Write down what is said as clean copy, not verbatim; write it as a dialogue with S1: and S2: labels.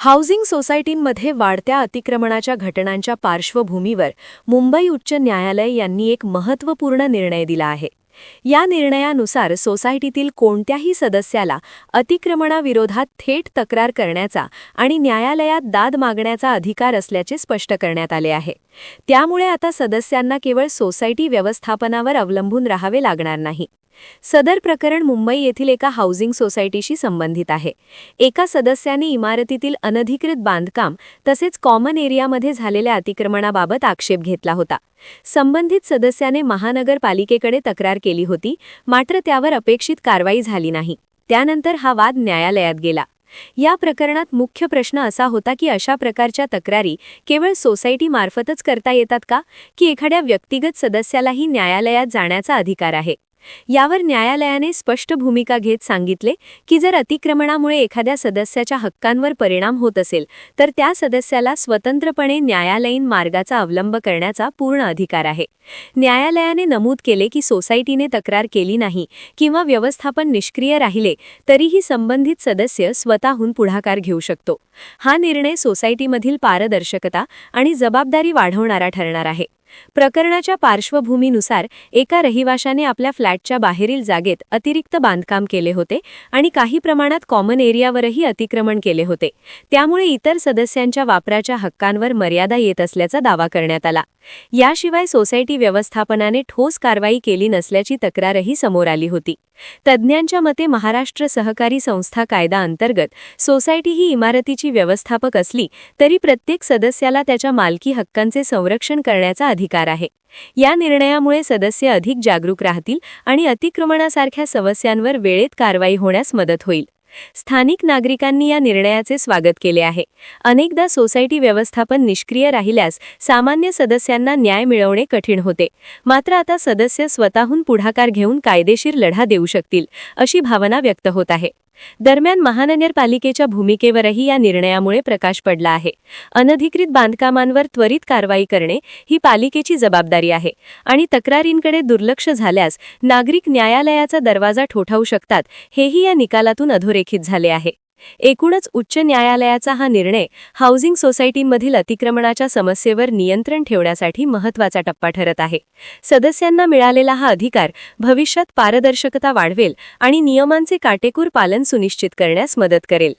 S1: Housing सोसायटींमध्ये वाढत्या अतिक्रमणाच्या घटनांच्या पार्श्वभूमीवर मुंबई उच्च न्यायालय यांनी एक महत्त्वपूर्ण निर्णय दिला आहे. या निर्णयानुसार सोसायटीतील कोणत्याही सदस्याला अतिक्रमणाविरोधात थेट तक्रार करण्याचा आणि न्यायालयात दाद मागण्याचा अधिकार असल्याचे स्पष्ट करण्यात आले आहे. त्यामुळे आता सदस्यांना केवळ सोसायटी व्यवस्थापनावर अवलंबून राहावे लागणार नाही. सदर प्रकरण मुंबई येथील एका हाऊसिंग सोसायटीशी संबंधित आहे. एका सदस्याने इमारतीतील अनधिकृत बांधकाम तसेच कॉमन एरियामध्ये झालेल्या अतिक्रमणाबाबत आक्षेप घेतला होता. संबंधित सदस्याने महानगरपालिकेकडे तक्रार केली होती, मात्र त्यावर अपेक्षित कारवाई झाली नाही. त्यानंतर हा वाद न्यायालयात गेला. या प्रकरणात मुख्य प्रश्न असा होता की अशा प्रकारच्या तक्रारी केवळ सोसायटीमार्फतच करता येतात का, की एखाद्या व्यक्तिगत सदस्यालाही न्यायालयात जाण्याचा अधिकार आहे. यावर न्यायालयाने स्पष्ट भूमिका घेत सांगितले की जर अतिक्रमणामुळे एखाद्या सदस्याच्या हक्कांवर परिणाम होत असेल तर त्या सदस्याला स्वतंत्रपणे न्यायालयीन मार्गाचा अवलंब करण्याचा पूर्ण अधिकार आहे. न्यायालयाने नमूद केले की सोसायटीने तक्रार केली नाही किंवा व्यवस्थापन निष्क्रिय राहिले तरीही संबंधित सदस्य स्वतःहून पुढाकार घेऊ शकतो. हा निर्णय सोसायटीमधील पारदर्शकता आणि जबाबदारी वाढवणारा ठरणार आहे. प्रकरणाच्या पार्श्वभूमीनुसार एका रहिवाशाने आपल्या फ्लॅटच्या बाहेरील जागेत अतिरिक्त बांधकाम केले होते आणि काही प्रमाणात कॉमन एरियावरही अतिक्रमण केले होते. त्यामुळे इतर सदस्यांच्या वापराच्या हक्कांवर मर्यादा येत असल्याचा दावा करण्यात आला. याशिवाय सोसायटी व्यवस्थापनाने ठोस कारवाई केली नसल्याची तक्रारही समोर आली होती. तज्ज्ञांच्या मते महाराष्ट्र सहकारी संस्था कायदा अंतर्गत सोसायटी ही इमारतीची व्यवस्थापक असली तरी प्रत्येक सदस्याला त्याच्या मालकी हक्कांचे संरक्षण करण्याचा अधिकार आहे. या निर्णयामुळे सदस्य अधिक जागरूक राहतील आणि अतिक्रमणासारख्या समस्यांवर वेळेत कारवाई होण्यास मदत होईल. स्थानिक नागरिकांनी या निर्णयाचे स्वागत केले आहे. अनेकदा सोसायटी व्यवस्थापन निष्क्रिय राहिल्यास सामान्य सदस्यांना न्याय मिळवणे कठीण होते. मात्र आता सदस्य स्वतःहून पुढाकार घेऊन कायदेशीर लढा देऊ शकतील, अशी भावना व्यक्त होत आहे. दरम्यान महानगरपालिकेच्या भूमिकेवरही या निर्णयामुळे प्रकाश पडला आहे. अनधिकृत बांधकामांवर त्वरित कारवाई करणे ही पालिकेची जबाबदारी आहे आणि तक्रारींकडे दुर्लक्ष झाल्यास नागरिक न्यायालयाचा दरवाजा ठोठावू शकतात, हेही या निकालातून अधोरेखित झाले आहे. एकूणच उच्च न्यायालयाचा हा निर्णय हाऊसिंग सोसायटींमधील अतिक्रमणाच्या समस्येवर नियंत्रण ठेवण्यासाठी महत्त्वाचा टप्पा ठरत आहे. सदस्यांना मिळालेला हा अधिकार भविष्यात पारदर्शकता वाढवेल आणि नियमांचे काटेकोर पालन सुनिश्चित करण्यास मदत करेल.